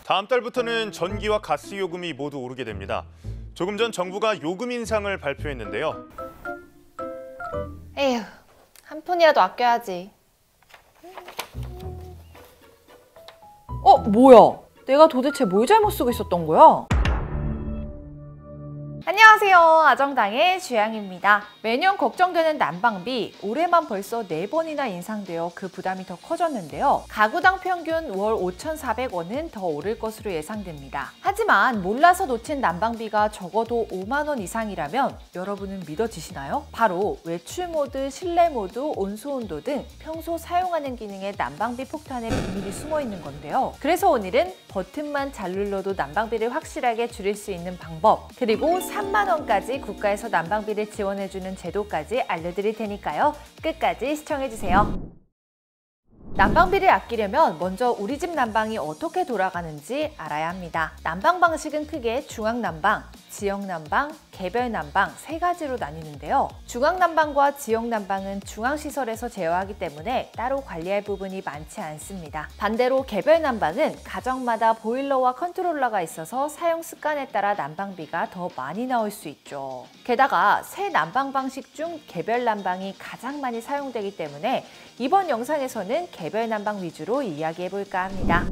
다음 달부터는 전기와 가스 요금이 모두 오르게 됩니다. 조금 전 정부가 요금 인상을 발표했는데요. 에휴, 한 푼이라도 아껴야지. 뭐야? 내가 도대체 뭘 잘못 쓰고 있었던 거야? 안녕하세요, 아정당의 주양입니다. 매년 걱정되는 난방비, 올해만 벌써 4번이나 인상되어 그 부담이 더 커졌는데요. 가구당 평균 월 5,400원은 더 오를 것으로 예상됩니다. 하지만 몰라서 놓친 난방비가 적어도 5만 원 이상이라면 여러분은 믿어지시나요? 바로 외출 모드, 실내 모드, 온수 온도 등 평소 사용하는 기능에 난방비 폭탄의 비밀이 숨어 있는 건데요. 그래서 오늘은 버튼만 잘 눌러도 난방비를 확실하게 줄일 수 있는 방법, 그리고 3만 원까지 국가에서 난방비를 지원해주는 제도까지 알려드릴 테니까요. 끝까지 시청해주세요. 난방비를 아끼려면 먼저 우리 집 난방이 어떻게 돌아가는지 알아야 합니다. 난방 방식은 크게 중앙난방, 지역난방, 개별난방 3가지로 나뉘는데요. 중앙난방과 지역난방은 중앙시설에서 제어하기 때문에 따로 관리할 부분이 많지 않습니다. 반대로 개별난방은 가정마다 보일러와 컨트롤러가 있어서 사용 습관에 따라 난방비가 더 많이 나올 수 있죠. 게다가 새 난방 방식 중 개별난방이 가장 많이 사용되기 때문에 이번 영상에서는 개별난방 위주로 이야기해볼까 합니다.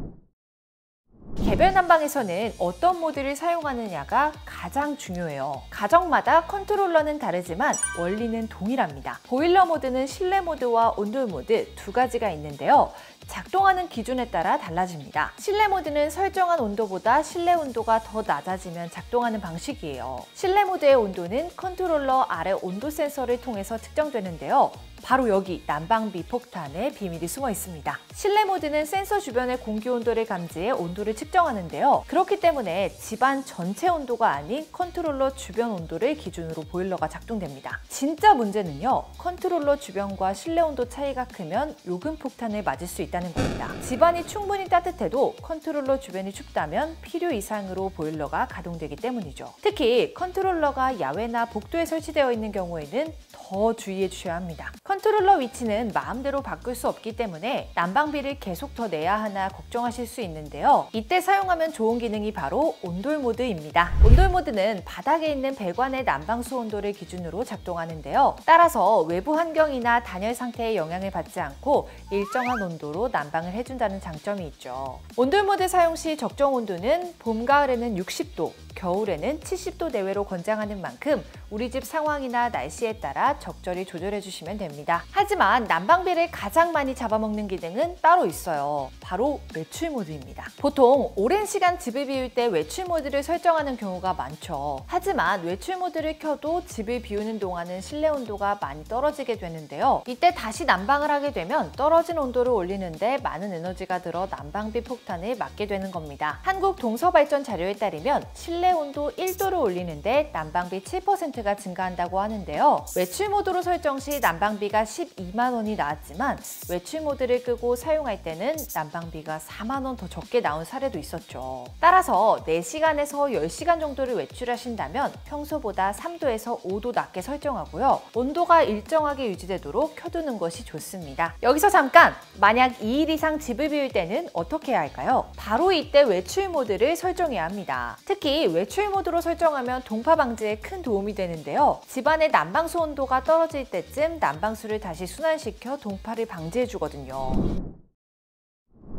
개별난방에서는 어떤 모드를 사용하느냐가 가장 중요해요. 가정마다 컨트롤러는 다르지만 원리는 동일합니다. 보일러 모드는 실내 모드와 온돌 모드 2가지가 있는데요. 작동하는 기준에 따라 달라집니다. 실내 모드는 설정한 온도보다 실내 온도가 더 낮아지면 작동하는 방식이에요. 실내 모드의 온도는 컨트롤러 아래 온도 센서를 통해서 측정되는데요. 바로 여기 난방비 폭탄의 비밀이 숨어 있습니다. 실내 모드는 센서 주변의 공기 온도를 감지해 온도를 측정하는데요. 그렇기 때문에 집안 전체 온도가 아닌 컨트롤러 주변 온도를 기준으로 보일러가 작동됩니다. 진짜 문제는요, 컨트롤러 주변과 실내 온도 차이가 크면 요금 폭탄을 맞을 수 있다는 겁니다. 집안이 충분히 따뜻해도 컨트롤러 주변이 춥다면 필요 이상으로 보일러가 가동되기 때문이죠. 특히 컨트롤러가 야외나 복도에 설치되어 있는 경우에는 더 주의해 주셔야 합니다. 컨트롤러 위치는 마음대로 바꿀 수 없기 때문에 난방비를 계속 더 내야 하나 걱정하실 수 있는데요. 이때 사용하면 좋은 기능이 바로 온돌 모드입니다. 온돌 모드는 바닥에 있는 배관의 난방수 온도를 기준으로 작동하는데요. 따라서 외부 환경이나 단열 상태에 영향을 받지 않고 일정한 온도로 난방을 해준다는 장점이 있죠. 온돌 모드 사용 시 적정 온도는 봄, 가을에는 60도, 겨울에는 70도 내외로 권장하는 만큼 우리 집 상황이나 날씨에 따라 적절히 조절해 주시면 됩니다. 하지만 난방비를 가장 많이 잡아먹는 기능은 따로 있어요. 바로 외출 모드입니다. 보통 오랜 시간 집을 비울 때 외출 모드를 설정하는 경우가 많죠. 하지만 외출 모드를 켜도 집을 비우는 동안은 실내 온도가 많이 떨어지게 되는데요. 이때 다시 난방을 하게 되면 떨어진 온도를 올리는데 많은 에너지가 들어 난방비 폭탄을 맞게 되는 겁니다. 한국 동서발전 자료에 따르면 실내 온도 1도를 올리는데 난방비 7%가 증가한다고 하는데요. 외출 모드로 설정 시 난방비가 12만 원이 나왔지만 외출 모드를 끄고 사용할 때는 난방비가 4만 원 더 적게 나온 사례도 있었죠. 따라서 4시간에서 10시간 정도를 외출하신다면 평소보다 3도에서 5도 낮게 설정하고요. 온도가 일정하게 유지되도록 켜두는 것이 좋습니다. 여기서 잠깐! 만약 2일 이상 집을 비울 때는 어떻게 해야 할까요? 바로 이때 외출 모드를 설정해야 합니다. 특히 외출 모드로 설정하면 동파 방지에 큰 도움이 되는데요. 집안의 난방수 온도가 떨어질 때쯤 난방수를 다시 순환시켜 동파를 방지해 주거든요.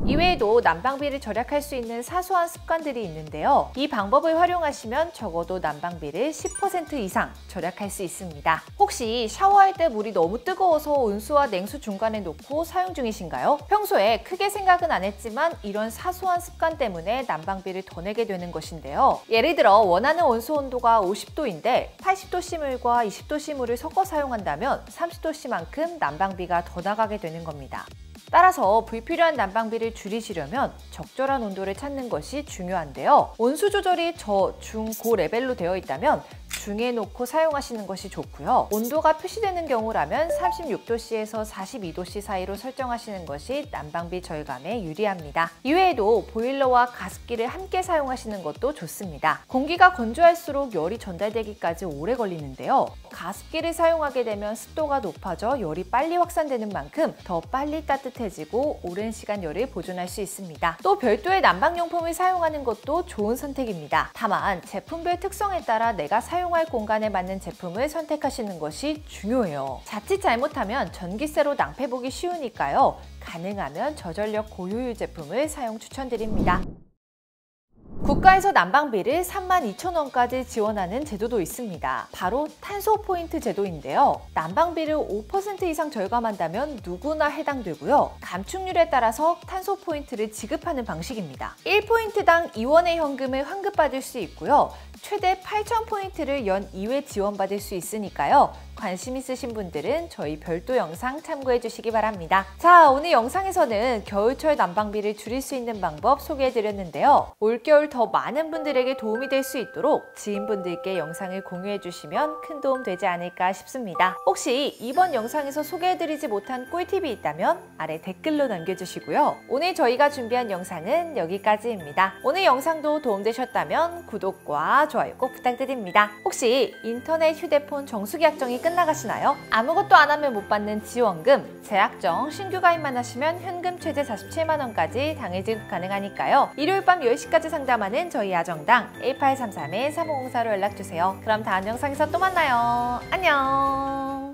이외에도 난방비를 절약할 수 있는 사소한 습관들이 있는데요. 이 방법을 활용하시면 적어도 난방비를 10% 이상 절약할 수 있습니다. 혹시 샤워할 때 물이 너무 뜨거워서 온수와 냉수 중간에 놓고 사용 중이신가요? 평소에 크게 생각은 안 했지만 이런 사소한 습관 때문에 난방비를 더 내게 되는 것인데요. 예를 들어 원하는 온수 온도가 50도인데 80도씨물과 20도씨물을 섞어 사용한다면 30도씨만큼 난방비가 더 나가게 되는 겁니다. 따라서 불필요한 난방비를 줄이시려면 적절한 온도를 찾는 것이 중요한데요. 온수 조절이 저, 중, 고 레벨로 되어 있다면 중에 놓고 사용하시는 것이 좋고요. 온도가 표시되는 경우라면 36도씨에서 42도씨 사이로 설정하시는 것이 난방비 절감에 유리합니다. 이외에도 보일러와 가습기를 함께 사용하시는 것도 좋습니다. 공기가 건조할수록 열이 전달되기까지 오래 걸리는데요. 가습기를 사용하게 되면 습도가 높아져 열이 빨리 확산되는 만큼 더 빨리 따뜻해지고 오랜 시간 열을 보존할 수 있습니다. 또 별도의 난방용품을 사용하는 것도 좋은 선택입니다. 다만 제품별 특성에 따라 내가 사용할 공간에 맞는 제품을 선택하시는 것이 중요해요. 자칫 잘못하면 전기세로 낭패보기 쉬우니까요. 가능하면 저전력 고효율 제품을 사용 추천드립니다. 국가에서 난방비를 32,000원까지 지원하는 제도도 있습니다. 바로 탄소 포인트 제도인데요. 난방비를 5% 이상 절감한다면 누구나 해당되고요. 감축률에 따라서 탄소 포인트를 지급하는 방식입니다. 1포인트당 2원의 현금을 환급받을 수 있고요. 최대 8,000포인트를 연 2회 지원받을 수 있으니까요. 관심 있으신 분들은 저희 별도 영상 참고해 주시기 바랍니다. 자, 오늘 영상에서는 겨울철 난방비를 줄일 수 있는 방법 소개해 드렸는데요. 올겨울 더 많은 분들에게 도움이 될 수 있도록 지인분들께 영상을 공유해 주시면 큰 도움 되지 않을까 싶습니다. 혹시 이번 영상에서 소개해 드리지 못한 꿀팁이 있다면 아래 댓글로 남겨주시고요. 오늘 저희가 준비한 영상은 여기까지입니다. 오늘 영상도 도움되셨다면 구독과 좋아요 꼭 부탁드립니다. 혹시 인터넷, 휴대폰 정수기약정이 끝나가시나요? 아무것도 안 하면 못 받는 지원금, 재약정, 신규 가입만 하시면 현금 최대 47만 원까지 당일 지급 가능하니까요. 일요일 밤 10시까지 상담하는 저희 야정당 1833-3504로 연락주세요. 그럼 다음 영상에서 또 만나요. 안녕!